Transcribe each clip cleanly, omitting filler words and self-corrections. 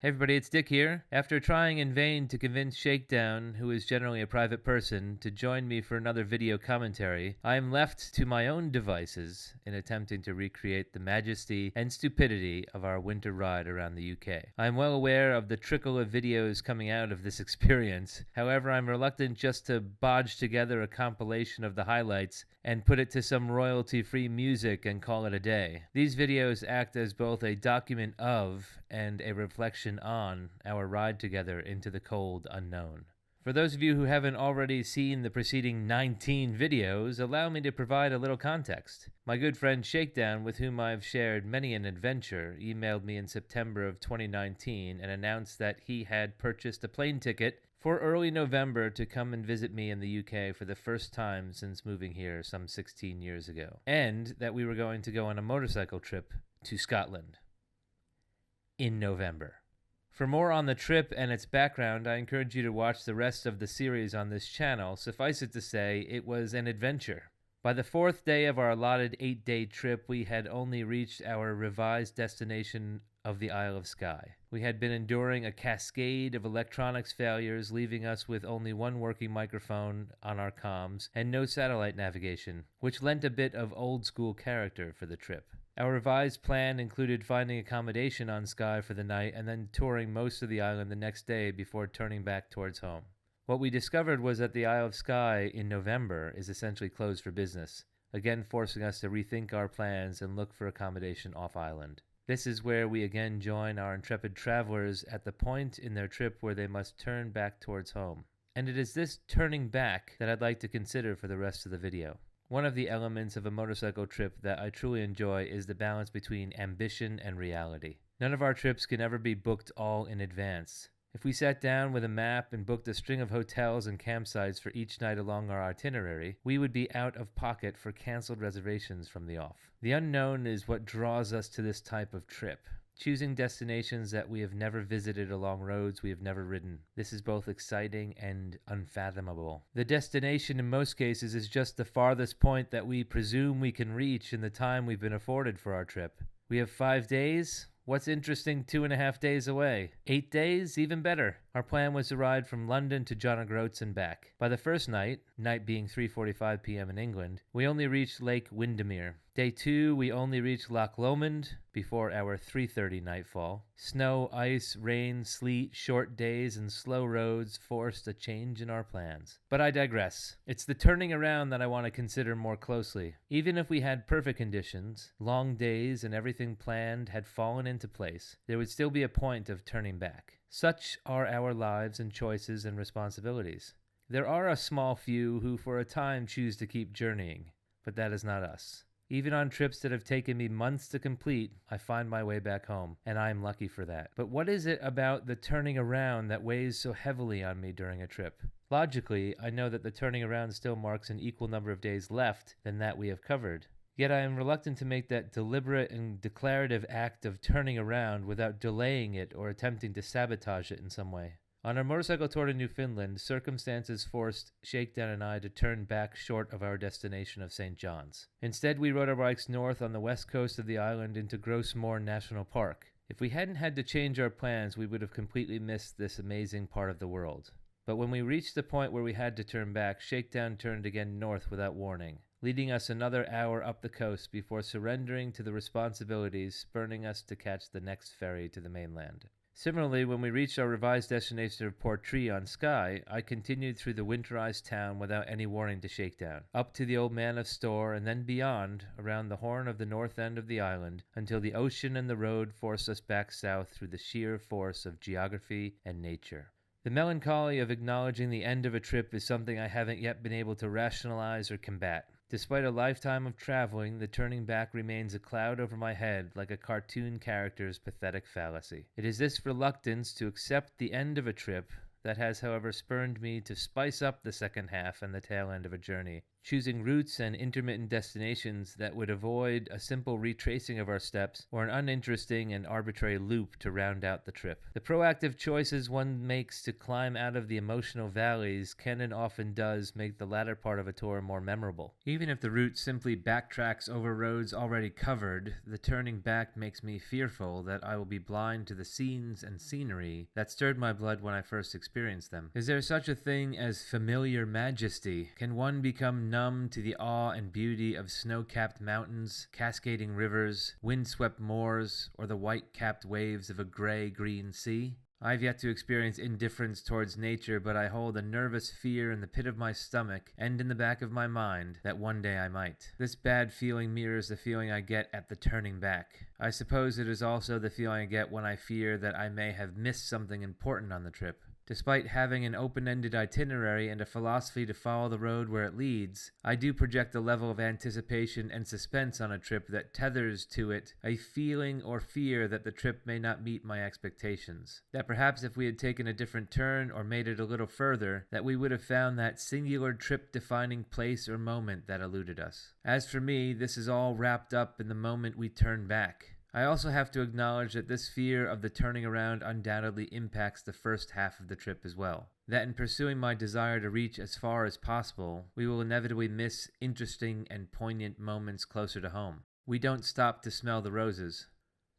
Hey everybody, it's Dick here. After trying in vain to convince Shakedown, who is generally a private person, to join me for another video commentary, I am left to my own devices in attempting to recreate the majesty and stupidity of our winter ride around the UK. I am well aware of the trickle of videos coming out of this experience. However, I'm reluctant just to bodge together a compilation of the highlights and put it to some royalty-free music and call it a day. These videos act as both a document of and a reflection on our ride together into the cold unknown. For those of you who haven't already seen the preceding 19 videos, allow me to provide a little context. My good friend Shakedown, with whom I've shared many an adventure, emailed me in September of 2019 and announced that he had purchased a plane ticket for early November to come and visit me in the UK for the first time since moving here some 16 years ago, and that we were going to go on a motorcycle trip to Scotland in November. For more on the trip and its background, I encourage you to watch the rest of the series on this channel. Suffice it to say, it was an adventure. By the fourth day of our allotted 8-day trip, we had only reached our revised destination of the Isle of Skye. We had been enduring a cascade of electronics failures, leaving us with only one working microphone on our comms and no satellite navigation, which lent a bit of old-school character for the trip. Our revised plan included finding accommodation on Skye for the night and then touring most of the island the next day before turning back towards home. What we discovered was that the Isle of Skye in November is essentially closed for business, again forcing us to rethink our plans and look for accommodation off-island. This is where we again join our intrepid travelers at the point in their trip where they must turn back towards home. And it is this turning back that I'd like to consider for the rest of the video. One of the elements of a motorcycle trip that I truly enjoy is the balance between ambition and reality. None of our trips can ever be booked all in advance. If we sat down with a map and booked a string of hotels and campsites for each night along our itinerary, we would be out of pocket for canceled reservations from the off. The unknown is what draws us to this type of trip. Choosing destinations that we have never visited along roads we have never ridden. This is both exciting and unfathomable. The destination in most cases is just the farthest point that we presume we can reach in the time we've been afforded for our trip. We have 5 days. What's interesting 2.5 days away? 8 days? Even better. Our plan was to ride from London to John O'Groats and back. By the first night being 3:45 p.m. in England, we only reached Lake Windermere. Day 2, we only reached Loch Lomond before our 3:30 nightfall. Snow, ice, rain, sleet, short days, and slow roads forced a change in our plans. But I digress. It's the turning around that I want to consider more closely. Even if we had perfect conditions, long days, and everything planned had fallen into place, there would still be a point of turning back. Such are our lives and choices and responsibilities. There are a small few who for a time choose to keep journeying, but that is not us. Even on trips that have taken me months to complete, I find my way back home, and I am lucky for that. But what is it about the turning around that weighs so heavily on me during a trip? Logically, I know that the turning around still marks an equal number of days left than that we have covered. Yet I am reluctant to make that deliberate and declarative act of turning around without delaying it or attempting to sabotage it in some way. On our motorcycle tour to Newfoundland, circumstances forced Shakedown and I to turn back short of our destination of St. John's. Instead, we rode our bikes north on the west coast of the island into Grossmoor National Park. If we hadn't had to change our plans, we would have completely missed this amazing part of the world. But when we reached the point where we had to turn back, Shakedown turned again north without warning, leading us another hour up the coast before surrendering to the responsibilities, spurning us to catch the next ferry to the mainland. Similarly, when we reached our revised destination of Portree on Skye, I continued through the winterized town without any warning to Shakedown, up to the Old Man of Store, and then beyond, around the horn of the north end of the island, until the ocean and the road forced us back south through the sheer force of geography and nature. The melancholy of acknowledging the end of a trip is something I haven't yet been able to rationalize or combat. Despite a lifetime of traveling, the turning back remains a cloud over my head like a cartoon character's pathetic fallacy. It is this reluctance to accept the end of a trip that has, however, spurred me to spice up the second half and the tail end of a journey choosing routes and intermittent destinations that would avoid a simple retracing of our steps or an uninteresting and arbitrary loop to round out the trip. The proactive choices one makes to climb out of the emotional valleys can and often does make the latter part of a tour more memorable. Even if the route simply backtracks over roads already covered, the turning back makes me fearful that I will be blind to the scenes and scenery that stirred my blood when I first experienced them. Is there such a thing as familiar majesty? Can one become numb to the awe and beauty of snow-capped mountains, cascading rivers, wind-swept moors, or the white-capped waves of a gray-green sea? I've yet to experience indifference towards nature, but I hold a nervous fear in the pit of my stomach and in the back of my mind that one day I might. This bad feeling mirrors the feeling I get at the turning back. I suppose it is also the feeling I get when I fear that I may have missed something important on the trip. Despite having an open-ended itinerary and a philosophy to follow the road where it leads, I do project a level of anticipation and suspense on a trip that tethers to it a feeling or fear that the trip may not meet my expectations. That perhaps if we had taken a different turn or made it a little further, that we would have found that singular trip-defining place or moment that eluded us. As for me, this is all wrapped up in the moment we turn back. I also have to acknowledge that this fear of the turning around undoubtedly impacts the first half of the trip as well. That in pursuing my desire to reach as far as possible, we will inevitably miss interesting and poignant moments closer to home. We don't stop to smell the roses.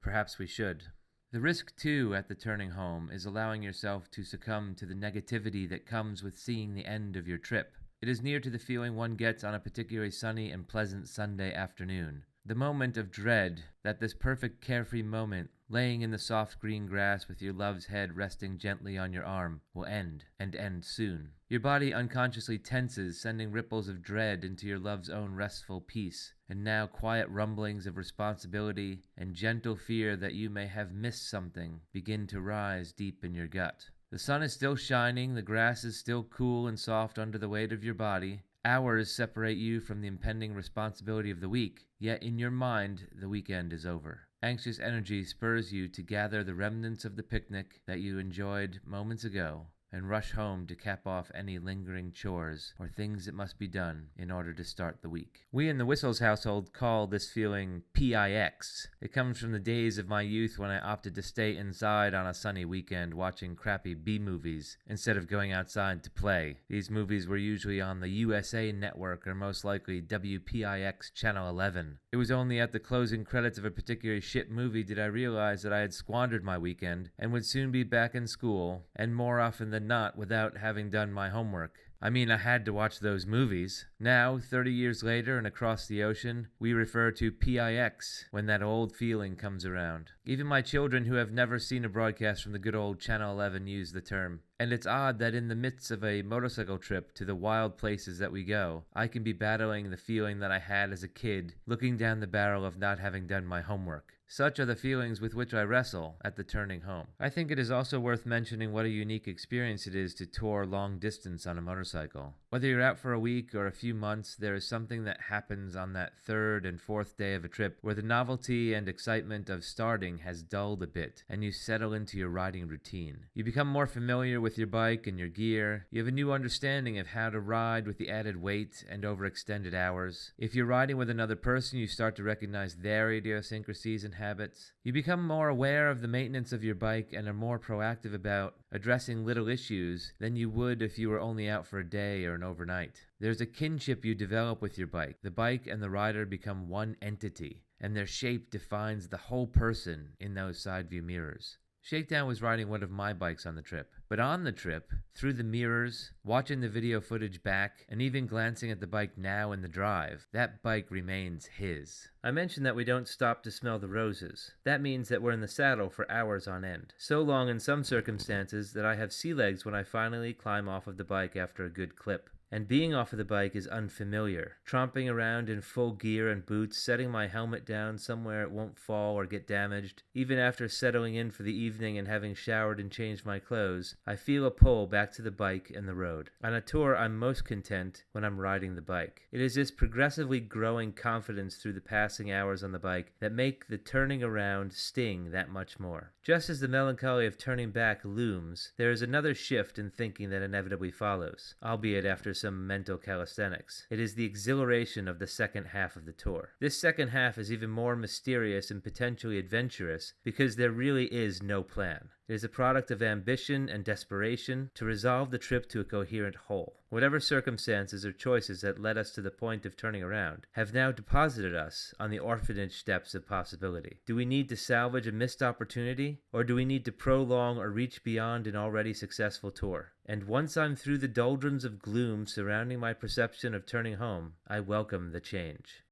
Perhaps we should. The risk, too, at the turning home is allowing yourself to succumb to the negativity that comes with seeing the end of your trip. It is near to the feeling one gets on a particularly sunny and pleasant Sunday afternoon. The moment of dread, that this perfect carefree moment, laying in the soft green grass with your love's head resting gently on your arm, will end, and end soon. Your body unconsciously tenses, sending ripples of dread into your love's own restful peace, and now quiet rumblings of responsibility and gentle fear that you may have missed something begin to rise deep in your gut. The sun is still shining, the grass is still cool and soft under the weight of your body. Hours separate you from the impending responsibility of the week, yet in your mind, the weekend is over. Anxious energy spurs you to gather the remnants of the picnic that you enjoyed moments ago and rush home to cap off any lingering chores or things that must be done in order to start the week. We in the Whistles household call this feeling PIX. It comes from the days of my youth when I opted to stay inside on a sunny weekend watching crappy B-movies instead of going outside to play. These movies were usually on the USA Network or most likely WPIX Channel 11. It was only at the closing credits of a particularly shit movie did I realize that I had squandered my weekend and would soon be back in school, and more often than not without having done my homework. I mean, I had to watch those movies. Now, 30 years later and across the ocean, we refer to PIX when that old feeling comes around. Even my children who have never seen a broadcast from the good old Channel 11 use the term. And it's odd that in the midst of a motorcycle trip to the wild places that we go, I can be battling the feeling that I had as a kid, looking down the barrel of not having done my homework. Such are the feelings with which I wrestle at the turning home. I think it is also worth mentioning what a unique experience it is to tour long distance on a motorcycle. Whether you're out for a week or a few months, there is something that happens on that third and fourth day of a trip where the novelty and excitement of starting has dulled a bit, and you settle into your riding routine. You become more familiar with your bike and your gear. You have a new understanding of how to ride with the added weight and overextended hours. If you're riding with another person, you start to recognize their idiosyncrasies and habits. You become more aware of the maintenance of your bike and are more proactive about addressing little issues than you would if you were only out for a day or an overnight. There's a kinship you develop with your bike. The bike and the rider become one entity, and their shape defines the whole person in those side view mirrors. Shakedown was riding one of my bikes on the trip, but on the trip, through the mirrors, watching the video footage back, and even glancing at the bike now in the drive, that bike remains his. I mentioned that we don't stop to smell the roses. That means that we're in the saddle for hours on end. So long in some circumstances that I have sea legs when I finally climb off of the bike after a good clip. And being off of the bike is unfamiliar. Tromping around in full gear and boots, setting my helmet down somewhere it won't fall or get damaged. Even after settling in for the evening and having showered and changed my clothes, I feel a pull back to the bike and the road. On a tour, I'm most content when I'm riding the bike. It is this progressively growing confidence through the passing hours on the bike that make the turning around sting that much more. Just as the melancholy of turning back looms, there is another shift in thinking that inevitably follows, albeit after some mental calisthenics. It is the exhilaration of the second half of the tour. This second half is even more mysterious and potentially adventurous because there really is no plan. It is a product of ambition and desperation to resolve the trip to a coherent whole. Whatever circumstances or choices that led us to the point of turning around have now deposited us on the orphanage steps of possibility. Do we need to salvage a missed opportunity, or do we need to prolong or reach beyond an already successful tour? And once I'm through the doldrums of gloom surrounding my perception of turning home, I welcome the change.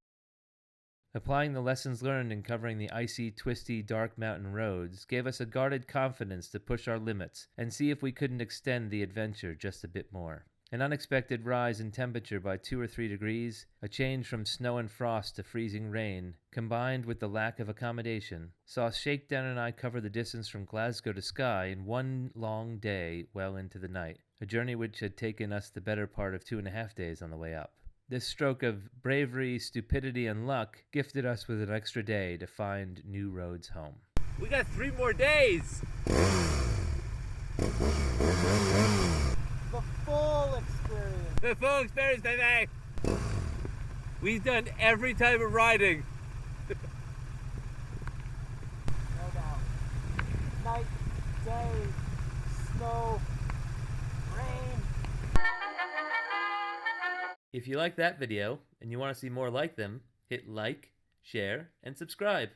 Applying the lessons learned in covering the icy, twisty, dark mountain roads gave us a guarded confidence to push our limits and see if we couldn't extend the adventure just a bit more. An unexpected rise in temperature by 2 or 3 degrees, a change from snow and frost to freezing rain, combined with the lack of accommodation, saw Shakedown and I cover the distance from Glasgow to Skye in one long day well into the night, a journey which had taken us the better part of 2.5 days on the way up. This stroke of bravery, stupidity, and luck gifted us with an extra day to find new roads home. We got 3 more days! The full experience. The full experience, baby! We've done every type of riding. No doubt. Night, day, snow, rain. If you like that video and you want to see more like them, hit like, share, and subscribe.